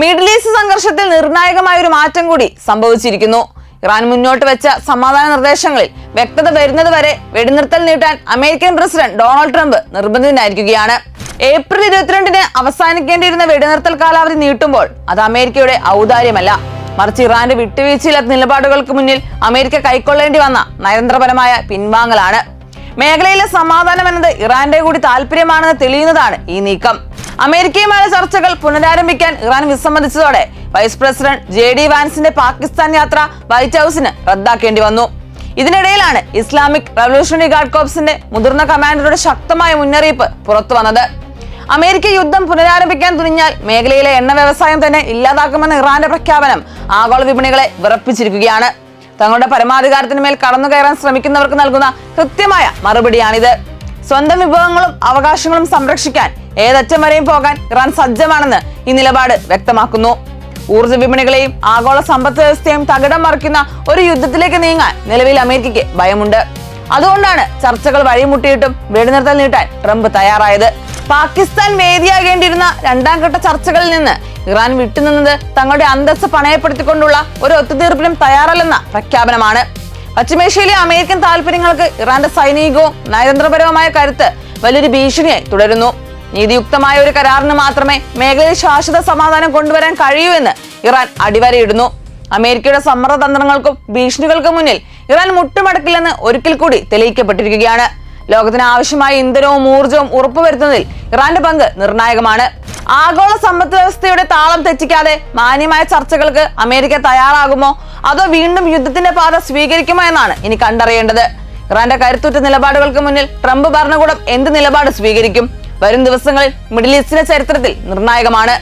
Middle east സംഘർഷത്തിൽ നിർണായകമായ ഒരു മാറ്റം കൂടി സംഭവിച്ചിരിക്കുന്നു. ഇറാൻ മുന്നോട്ട് വെച്ച സമാധാന നിർദ്ദേശങ്ങളിൽ വ്യക്തത വരുന്നതുവരെ വെടിനിർത്തൽ നീട്ടാൻ അമേരിക്കൻ പ്രസിഡന്റ് ഡൊണാൾഡ് ട്രംപ് നിർബന്ധിതനായിരിക്കുകയാണ്. ഏപ്രിൽ 22-ന് അവസാനിക്കേണ്ടിയിരുന്ന വെടിനിർത്തൽ കാലാവധി നീട്ടുമ്പോൾ അത് അമേരിക്കയുടെ ഔദാര്യമല്ല, മറിച്ച് ഇറാന്റെ വിട്ടുവീഴ്ചയില്ലാത്ത നിലപാടുകൾക്ക് മുന്നിൽ അമേരിക്ക കൈക്കൊള്ളേണ്ടി വന്ന നയതന്ത്രപരമായ പിൻവാങ്ങലാണ്. മേഖലയിലെ സമാധാനം എന്നത് ഇറാന്റെ കൂടി താല്പര്യമാണെന്ന് തെളിയുന്നതാണ് ഈ നീക്കം. അമേരിക്കയുമായുള്ള ചർച്ചകൾ പുനരാരംഭിക്കാൻ ഇറാൻ വിസമ്മതിച്ചതോടെ വൈസ് പ്രസിഡന്റ് JD വാൻസിന്റെ പാകിസ്ഥാൻ യാത്ര വൈറ്റ് ഹൌസിന് റദ്ദാക്കേണ്ടി വന്നു. ഇതിനിടയിലാണ് ഇസ്ലാമിക് റവല്യൂഷണറി ഗാർഡ് കോർപ്സിന്റെ മുതിർന്ന കമാൻഡറുടെ ശക്തമായ മുന്നറിയിപ്പ് പുറത്തു വന്നത്. അമേരിക്ക യുദ്ധം പുനരാരംഭിക്കാൻ തുനിഞ്ഞാൽ മേഖലയിലെ എണ്ണ വ്യവസായം തന്നെ ഇല്ലാതാക്കുമെന്ന ഇറാന്റെ പ്രഖ്യാപനം ആഗോള വിപണികളെ വിറപ്പിച്ചിരിക്കുകയാണ്. തങ്ങളുടെ പരമാധികാരത്തിന് മേൽ കടന്നു കയറാൻ ശ്രമിക്കുന്നവർക്ക് നൽകുന്ന കൃത്യമായ മറുപടിയാണിത്. സ്വന്തം വിഭവങ്ങളും അവകാശങ്ങളും സംരക്ഷിക്കാൻ ഏതറ്റം വരെയും പോകാൻ ഇറാൻ സജ്ജമാണെന്ന് ഈ നിലപാട് വ്യക്തമാക്കുന്നു. ഊർജ്ജ വിപണികളെയും ആഗോള സമ്പദ് വ്യവസ്ഥയും തകിടം മറിക്കുന്ന ഒരു യുദ്ധത്തിലേക്ക് നീങ്ങാൻ നിലവിൽ അമേരിക്കയ്ക്ക് ഭയമുണ്ട്. അതുകൊണ്ടാണ് ചർച്ചകൾ വഴിമുട്ടിയിട്ടും വെടിനിർത്തൽ നീട്ടാൻ ട്രംപ് തയ്യാറായത്. പാകിസ്ഥാൻ വേദിയാകേണ്ടിയിരുന്ന രണ്ടാം ഘട്ട ചർച്ചകളിൽ നിന്ന് ഇറാൻ വിട്ടുനിന്നത് തങ്ങളുടെ അന്തസ്സ് പണയപ്പെടുത്തിക്കൊണ്ടുള്ള ഒരു ഒത്തുതീർപ്പിനും തയ്യാറല്ലെന്ന പ്രഖ്യാപനമാണ്. പശ്ചിമേഷ്യയിലെ അമേരിക്കൻ താല്പര്യങ്ങൾക്ക് ഇറാന്റെ സൈനികവും നയതന്ത്രപരവുമായ കരുത്ത് വലിയൊരു ഭീഷണിയായി തുടരുന്നു. നീതിയുക്തമായ ഒരു കരാറിന് മാത്രമേ മേഖലയിൽ ശാശ്വത സമാധാനം കൊണ്ടുവരാൻ കഴിയൂ എന്ന് ഇറാൻ അടിവരയിടുന്നു. അമേരിക്കയുടെ സമ്മർദ്ദതന്ത്രങ്ങൾക്കും ഭീഷണികൾക്കും മുന്നിൽ ഇറാൻ മുട്ടുമടക്കില്ലെന്ന് ഒരിക്കൽ കൂടി തെളിയിക്കപ്പെട്ടിരിക്കുകയാണ്. ലോകത്തിന് ആവശ്യമായ ഇന്ധനവും ഊർജ്ജവും ഉറപ്പുവരുത്തുന്നതിൽ ഇറാന്റെ പങ്ക് നിർണായകമാണ്. ആഗോള സമ്പദ് വ്യവസ്ഥയുടെ താളം തെറ്റിക്കാതെ മാന്യമായ ചർച്ചകൾക്ക് അമേരിക്ക തയ്യാറാകുമോ അതോ വീണ്ടും യുദ്ധത്തിന്റെ പാത സ്വീകരിക്കുമോ എന്നാണ് ഇനി കണ്ടറിയേണ്ടത്. ഇറാന്റെ കരുത്തുറ്റ നിലപാടുകൾക്ക് മുന്നിൽ ട്രംപ് ഭരണകൂടം എന്ത് നിലപാട് സ്വീകരിക്കും? വരും ദിവസങ്ങളിൽ മിഡിൽ ഈസ്റ്റിന്റെ ചരിത്രത്തിൽ നിർണായകമാണ്.